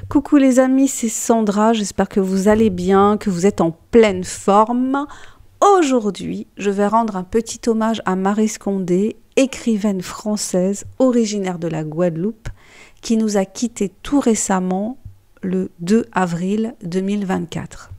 Coucou les amis, c'est Sandra, j'espère que vous allez bien, que vous êtes en pleine forme. Aujourd'hui, je vais rendre un petit hommage à Maryse Condé, écrivaine française originaire de la Guadeloupe, qui nous a quittés tout récemment le 2 avril 2024.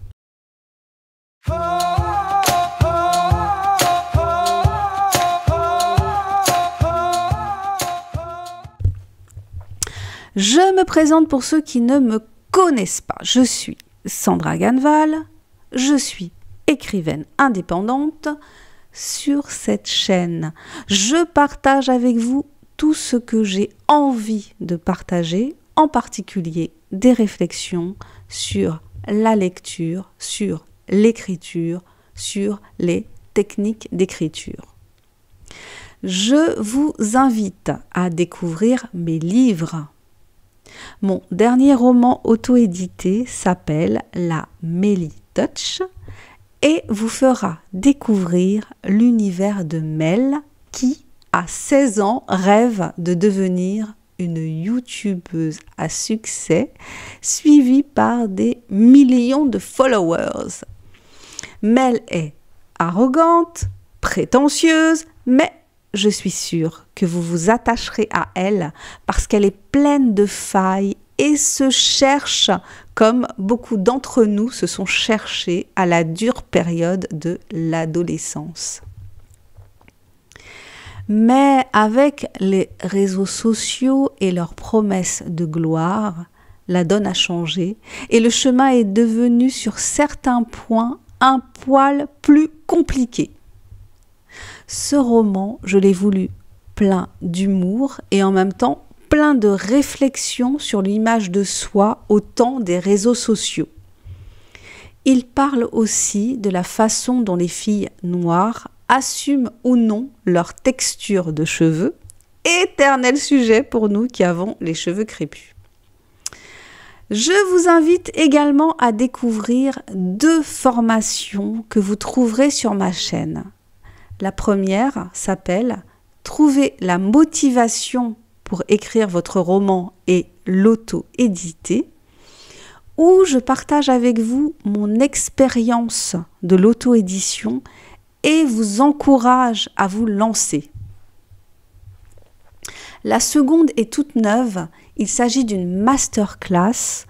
Je me présente pour ceux qui ne me connaissent pas. Je suis Sandra Ganval, je suis écrivaine indépendante. Sur cette chaîne, je partage avec vous tout ce que j'ai envie de partager, en particulier des réflexions sur la lecture, sur l'écriture, sur les techniques d'écriture. Je vous invite à découvrir mes livres. Mon dernier roman auto-édité s'appelle La Mélie Touch et vous fera découvrir l'univers de Mel qui, à 16 ans, rêve de devenir une youtubeuse à succès suivie par des millions de followers. Mel est arrogante, prétentieuse, mais je suis sûre que vous vous attacherez à elle parce qu'elle est pleine de failles et se cherche comme beaucoup d'entre nous se sont cherchés à la dure période de l'adolescence. Mais avec les réseaux sociaux et leurs promesses de gloire, la donne a changé et le chemin est devenu sur certains points un poil plus compliqué. Ce roman, je l'ai voulu plein d'humour et en même temps plein de réflexions sur l'image de soi au temps des réseaux sociaux. Il parle aussi de la façon dont les filles noires assument ou non leur texture de cheveux, éternel sujet pour nous qui avons les cheveux crépus. Je vous invite également à découvrir 2 formations que vous trouverez sur ma chaîne. La première s'appelle « Trouver la motivation pour écrire votre roman et l'auto-éditer » où je partage avec vous mon expérience de l'auto-édition et vous encourage à vous lancer. La seconde est toute neuve, il s'agit d'une masterclass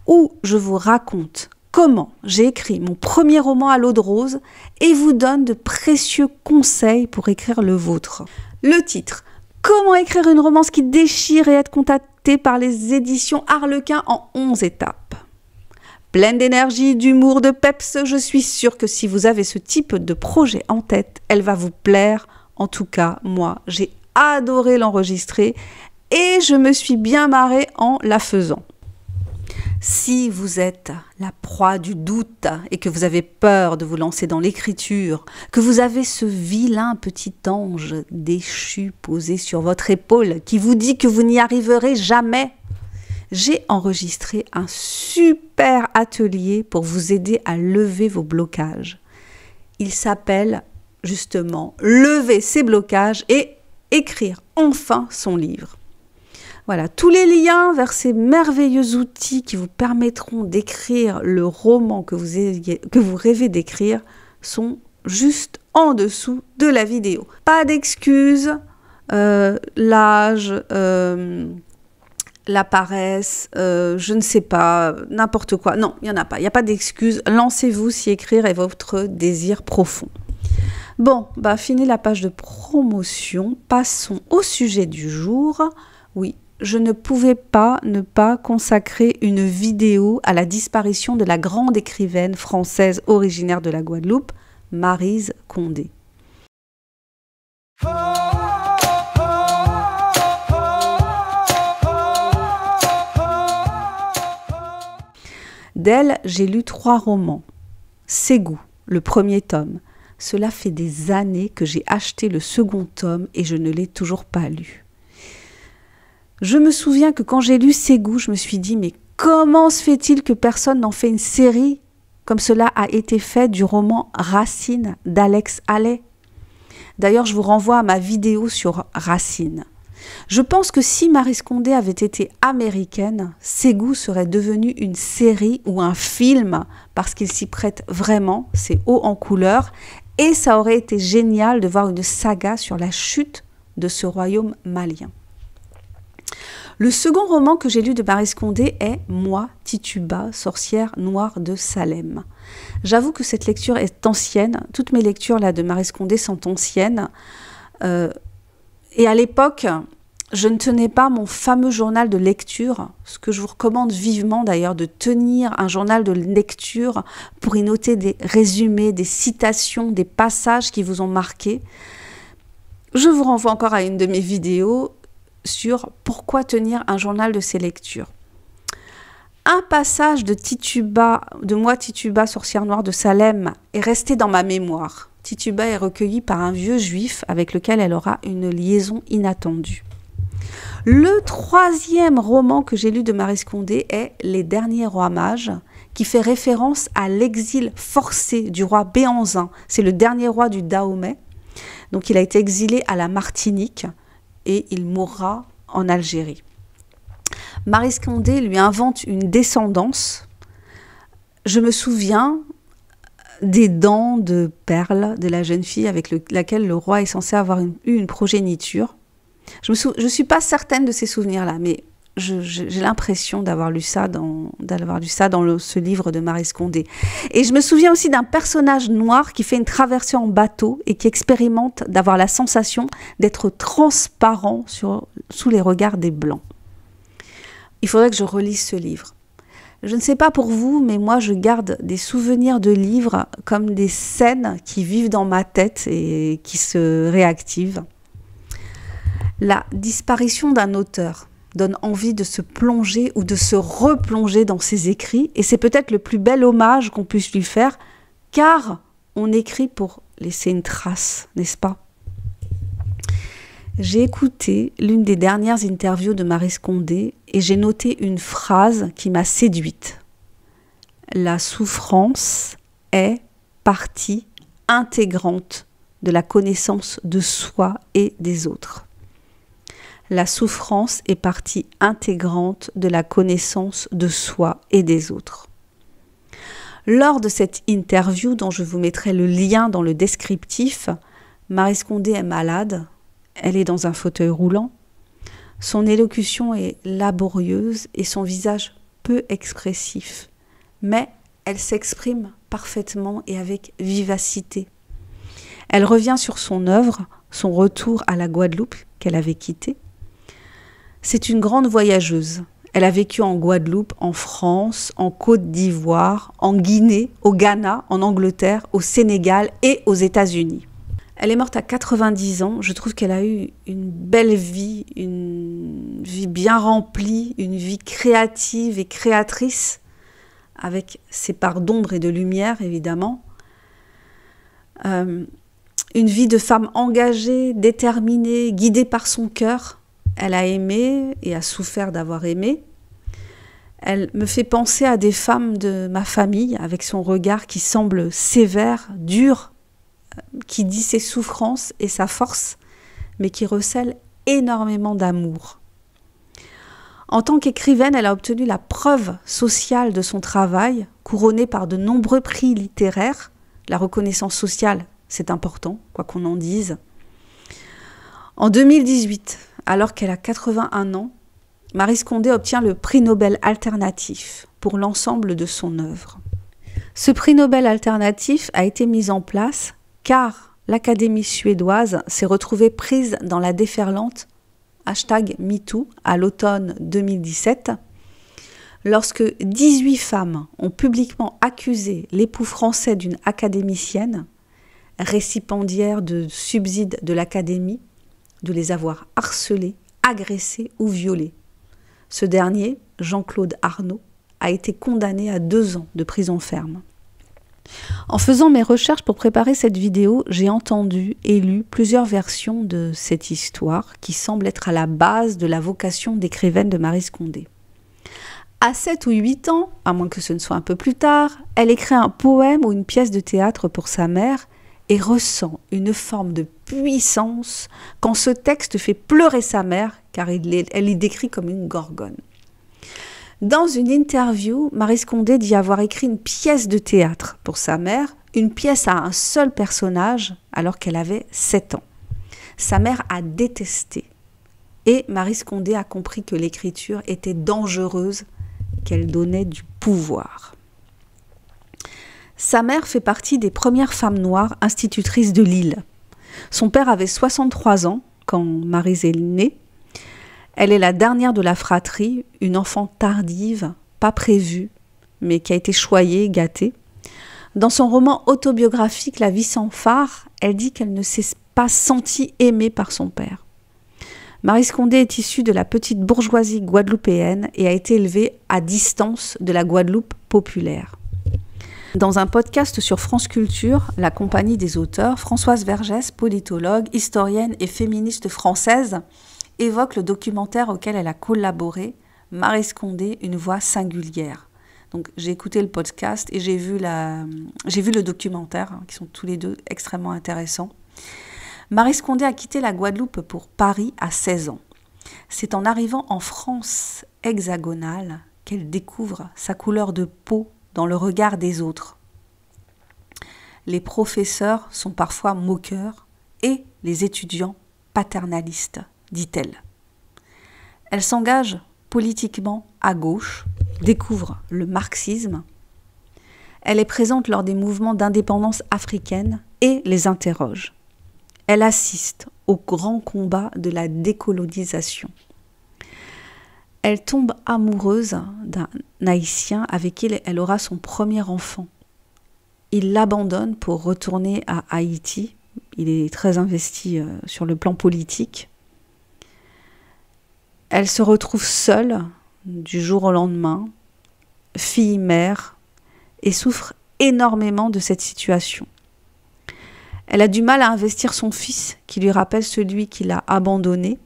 où je vous raconte comment j'ai écrit mon premier roman à l'eau de rose et vous donne de précieux conseils pour écrire le vôtre. Le titre, comment écrire une romance qui déchire et être contacté par les éditions Harlequin en 11 étapes. Pleine d'énergie, d'humour, de peps, je suis sûre que si vous avez ce type de projet en tête, elle va vous plaire. En tout cas, moi, j'ai adoré l'enregistrer et je me suis bien marrée en la faisant. Si vous êtes la proie du doute et que vous avez peur de vous lancer dans l'écriture, que vous avez ce vilain petit ange déchu posé sur votre épaule qui vous dit que vous n'y arriverez jamais, j'ai enregistré un super atelier pour vous aider à lever vos blocages. Il s'appelle justement « Lever ses blocages et écrire enfin son livre ». Voilà, tous les liens vers ces merveilleux outils qui vous permettront d'écrire le roman que vous rêvez d'écrire sont juste en dessous de la vidéo. Pas d'excuses, l'âge, la paresse, je ne sais pas, n'importe quoi. Non, il n'y en a pas. Il n'y a pas d'excuses. Lancez-vous si écrire est votre désir profond. Bon, fini la page de promotion. Passons au sujet du jour. Oui. Je ne pouvais pas ne pas consacrer une vidéo à la disparition de la grande écrivaine française originaire de la Guadeloupe, Maryse Condé. D'elle, j'ai lu 3 romans. Ségou, le premier tome. Cela fait des années que j'ai acheté le second tome et je ne l'ai toujours pas lu. Je me souviens que quand j'ai lu Ségou, je me suis dit « Mais comment se fait-il que personne n'en fait une série comme cela a été fait du roman Racine d'Alex Haley ?» D'ailleurs, je vous renvoie à ma vidéo sur Racine. Je pense que si Maryse Condé avait été américaine, Ses goûts seraient devenus une série ou un film parce qu'il s'y prête vraiment, c'est haut en couleur, et ça aurait été génial de voir une saga sur la chute de ce royaume malien. Le second roman que j'ai lu de Maryse Condé est « Moi, Tituba, sorcière noire de Salem ». J'avoue que cette lecture est ancienne. Toutes mes lectures là, de Maryse Condé sont anciennes. Et à l'époque, je ne tenais pas mon fameux journal de lecture, ce que je vous recommande vivement d'ailleurs, de tenir un journal de lecture pour y noter des résumés, des citations, des passages qui vous ont marqué. Je vous renvoie encore à une de mes vidéos sur pourquoi tenir un journal de ces lectures. Un passage de Tituba, de Moi Tituba, sorcière noire de Salem, est resté dans ma mémoire. Tituba est recueillie par un vieux juif avec lequel elle aura une liaison inattendue. Le troisième roman que j'ai lu de Maryse Condé est Les Derniers Rois Mages, qui fait référence à l'exil forcé du roi Béhanzin. C'est le dernier roi du Dahomey. Donc il a été exilé à la Martinique et il mourra en Algérie. Maryse Condé lui invente une descendance. Je me souviens des dents de perles de la jeune fille avec laquelle le roi est censé avoir eu une progéniture. Je ne suis pas certaine de ces souvenirs-là, mais j'ai l'impression d'avoir lu ça dans ce livre de Maryse Condé. Et je me souviens aussi d'un personnage noir qui fait une traversée en bateau et qui expérimente d'avoir la sensation d'être transparent sous les regards des Blancs. Il faudrait que je relise ce livre. Je ne sais pas pour vous, mais moi je garde des souvenirs de livres comme des scènes qui vivent dans ma tête et qui se réactivent. La disparition d'un auteur donne envie de se plonger ou de se replonger dans ses écrits, et c'est peut-être le plus bel hommage qu'on puisse lui faire, car on écrit pour laisser une trace, n'est-ce pas? J'ai écouté l'une des dernières interviews de Maryse Condé et j'ai noté une phrase qui m'a séduite. La souffrance est partie intégrante de la connaissance de soi et des autres. La souffrance est partie intégrante de la connaissance de soi et des autres. Lors de cette interview, dont je vous mettrai le lien dans le descriptif, Maryse Condé est malade, elle est dans un fauteuil roulant, son élocution est laborieuse et son visage peu expressif, mais elle s'exprime parfaitement et avec vivacité. Elle revient sur son œuvre, son retour à la Guadeloupe qu'elle avait quittée. C'est une grande voyageuse. Elle a vécu en Guadeloupe, en France, en Côte d'Ivoire, en Guinée, au Ghana, en Angleterre, au Sénégal et aux États-Unis. Elle est morte à 90 ans. Je trouve qu'elle a eu une belle vie, une vie bien remplie, une vie créative et créatrice, avec ses parts d'ombre et de lumière, évidemment. Une vie de femme engagée, déterminée, guidée par son cœur. Elle a aimé et a souffert d'avoir aimé. Elle me fait penser à des femmes de ma famille, avec son regard qui semble sévère, dur, qui dit ses souffrances et sa force, mais qui recèle énormément d'amour. En tant qu'écrivaine, elle a obtenu la preuve sociale de son travail, couronnée par de nombreux prix littéraires. La reconnaissance sociale, c'est important, quoi qu'on en dise. En 2018, alors qu'elle a 81 ans, Maryse Condé obtient le prix Nobel alternatif pour l'ensemble de son œuvre. Ce prix Nobel alternatif a été mis en place car l'Académie suédoise s'est retrouvée prise dans la déferlante #MeToo à l'automne 2017, lorsque 18 femmes ont publiquement accusé l'époux français d'une académicienne, récipiendaire de subsides de l'Académie, de les avoir harcelés, agressés ou violés. Ce dernier, Jean-Claude Arnaud, a été condamné à 2 ans de prison ferme. En faisant mes recherches pour préparer cette vidéo, j'ai entendu et lu plusieurs versions de cette histoire qui semble être à la base de la vocation d'écrivaine de Maryse Condé. À 7 ou 8 ans, à moins que ce ne soit un peu plus tard, elle écrit un poème ou une pièce de théâtre pour sa mère et ressent une forme de puissance quand ce texte fait pleurer sa mère, car elle est décrite comme une gorgone. Dans une interview, Maryse Condé dit avoir écrit une pièce de théâtre pour sa mère, une pièce à un seul personnage, alors qu'elle avait 7 ans. Sa mère a détesté. Et Maryse Condé a compris que l'écriture était dangereuse, qu'elle donnait du pouvoir. Sa mère fait partie des premières femmes noires institutrices de l'île. Son père avait 63 ans quand Maryse est née. Elle est la dernière de la fratrie, une enfant tardive, pas prévue, mais qui a été choyée, gâtée. Dans son roman autobiographique « La vie sans phare », elle dit qu'elle ne s'est pas sentie aimée par son père. Maryse Condé est issue de la petite bourgeoisie guadeloupéenne et a été élevée à distance de la Guadeloupe populaire. Dans un podcast sur France Culture, la compagnie des auteurs, Françoise Vergès, politologue, historienne et féministe française, évoque le documentaire auquel elle a collaboré, Maryse Condé, une voix singulière. Donc j'ai écouté le podcast et j'ai vu le documentaire, qui sont tous les deux extrêmement intéressants. Maryse Condé a quitté la Guadeloupe pour Paris à 16 ans. C'est en arrivant en France hexagonale qu'elle découvre sa couleur de peau dans le regard des autres. Les professeurs sont parfois moqueurs et les étudiants paternalistes, dit-elle. Elle s'engage politiquement à gauche, découvre le marxisme. Elle est présente lors des mouvements d'indépendance africaine et les interroge. Elle assiste au grand combat de la décolonisation. Elle tombe amoureuse d'un Haïtien avec qui elle aura son premier enfant. Il l'abandonne pour retourner à Haïti. Il est très investi sur le plan politique. Elle se retrouve seule du jour au lendemain, fille-mère, et souffre énormément de cette situation. Elle a du mal à investir son fils, qui lui rappelle celui qui l'a abandonné.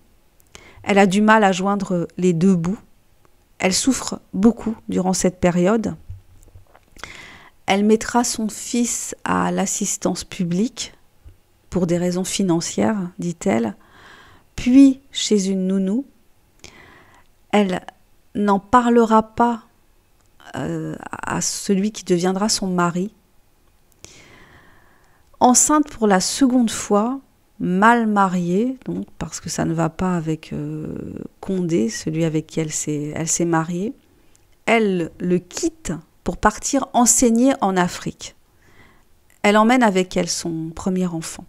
Elle a du mal à joindre les deux bouts. Elle souffre beaucoup durant cette période. Elle mettra son fils à l'assistance publique pour des raisons financières, dit-elle, puis chez une nounou. Elle n'en parlera pas à celui qui deviendra son mari. Enceinte pour la seconde fois, mal mariée, donc parce que ça ne va pas avec Condé, celui avec qui elle s'est mariée, elle le quitte pour partir enseigner en Afrique. Elle emmène avec elle son premier enfant.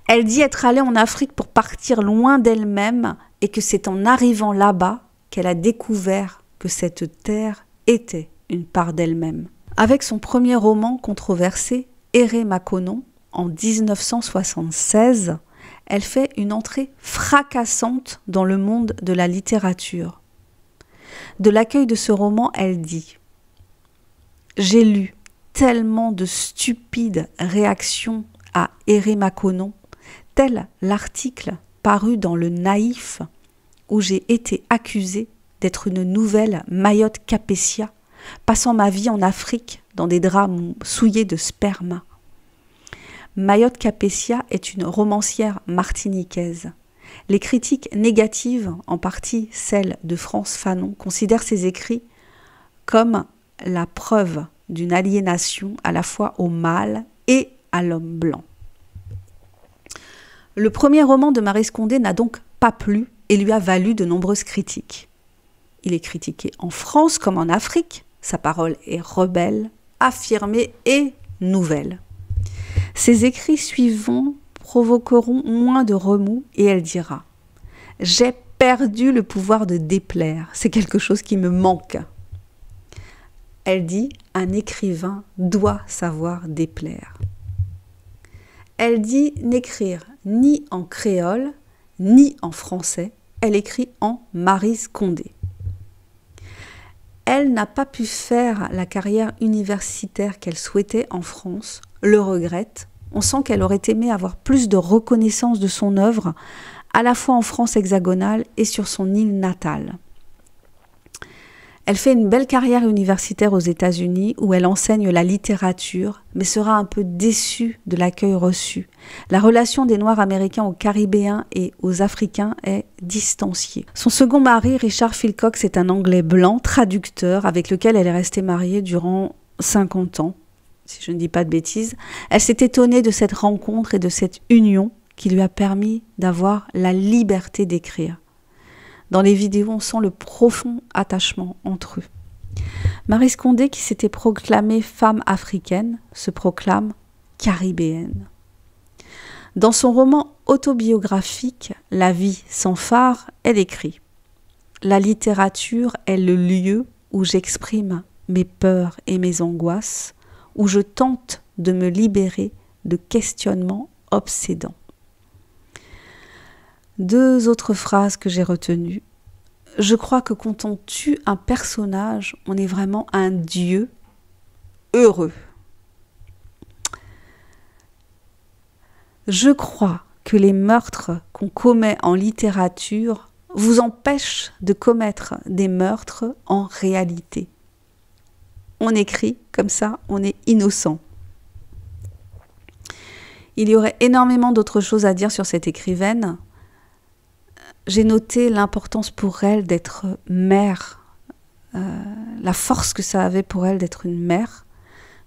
Elle dit être allée en Afrique pour partir loin d'elle-même et que c'est en arrivant là-bas qu'elle a découvert que cette terre était une part d'elle-même. Avec son premier roman controversé, Errer Makonnen, en 1976, elle fait une entrée fracassante dans le monde de la littérature. De l'accueil de ce roman, elle dit « J'ai lu tellement de stupides réactions à Errer Makonnen, tel l'article paru dans Le Naïf, où j'ai été accusée d'être une nouvelle Mayotte Capétia, passant ma vie en Afrique dans des draps souillés de sperme. Mayotte Capétia est une romancière martiniquaise. Les critiques négatives, en partie celles de France Fanon, considèrent ses écrits comme la preuve d'une aliénation à la fois au mâle et à l'homme blanc. Le premier roman de Maryse Condé n'a donc pas plu et lui a valu de nombreuses critiques. Il est critiqué en France comme en Afrique. Sa parole est rebelle, affirmée et nouvelle. Ses écrits suivants provoqueront moins de remous et elle dira « J'ai perdu le pouvoir de déplaire, c'est quelque chose qui me manque. » Elle dit « Un écrivain doit savoir déplaire. » Elle dit n'écrire ni en créole, ni en français, elle écrit en Maryse Condé. Elle n'a pas pu faire la carrière universitaire qu'elle souhaitait en France, le regrette. On sent qu'elle aurait aimé avoir plus de reconnaissance de son œuvre, à la fois en France hexagonale et sur son île natale. Elle fait une belle carrière universitaire aux États-Unis où elle enseigne la littérature, mais sera un peu déçue de l'accueil reçu. La relation des Noirs américains aux Caribéens et aux Africains est distanciée. Son second mari, Richard Philcox, est un Anglais blanc, traducteur, avec lequel elle est restée mariée durant 50 ans, si je ne dis pas de bêtises. Elle s'est étonnée de cette rencontre et de cette union qui lui a permis d'avoir la liberté d'écrire. Dans les vidéos, on sent le profond attachement entre eux. Maryse Condé, qui s'était proclamée femme africaine, se proclame caribéenne. Dans son roman autobiographique « La vie sans phare », elle écrit « La littérature est le lieu où j'exprime mes peurs et mes angoisses, où je tente de me libérer de questionnements obsédants. » Deux autres phrases que j'ai retenues. Je crois que quand on tue un personnage, on est vraiment un dieu heureux. Je crois que les meurtres qu'on commet en littérature vous empêchent de commettre des meurtres en réalité. On écrit comme ça, on est innocent. Il y aurait énormément d'autres choses à dire sur cette écrivaine. J'ai noté l'importance pour elle d'être mère, la force que ça avait pour elle d'être une mère,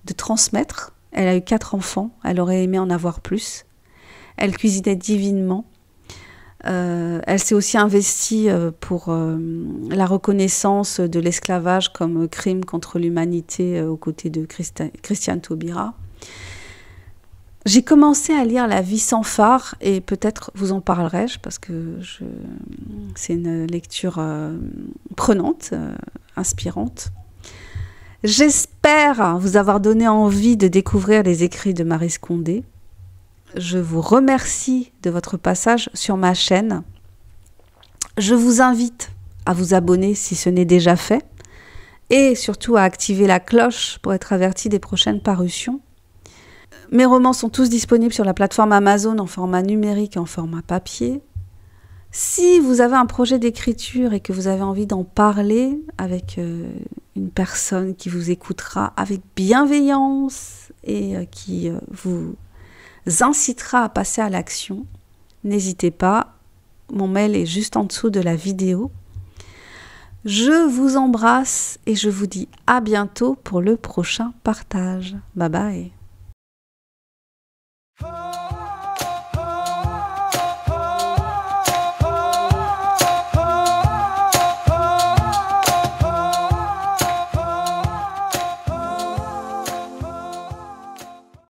de transmettre. Elle a eu 4 enfants, elle aurait aimé en avoir plus. Elle cuisinait divinement. Elle s'est aussi investie pour la reconnaissance de l'esclavage comme crime contre l'humanité aux côtés de Christiane Taubira. J'ai commencé à lire La vie sans phare et peut-être vous en parlerai-je parce que c'est une lecture prenante, inspirante. J'espère vous avoir donné envie de découvrir les écrits de Maryse Condé. Je vous remercie de votre passage sur ma chaîne. Je vous invite à vous abonner si ce n'est déjà fait et surtout à activer la cloche pour être averti des prochaines parutions. Mes romans sont tous disponibles sur la plateforme Amazon en format numérique et en format papier. Si vous avez un projet d'écriture et que vous avez envie d'en parler avec une personne qui vous écoutera avec bienveillance et qui vous incitera à passer à l'action, n'hésitez pas. Mon mail est juste en dessous de la vidéo. Je vous embrasse et je vous dis à bientôt pour le prochain partage. Bye bye.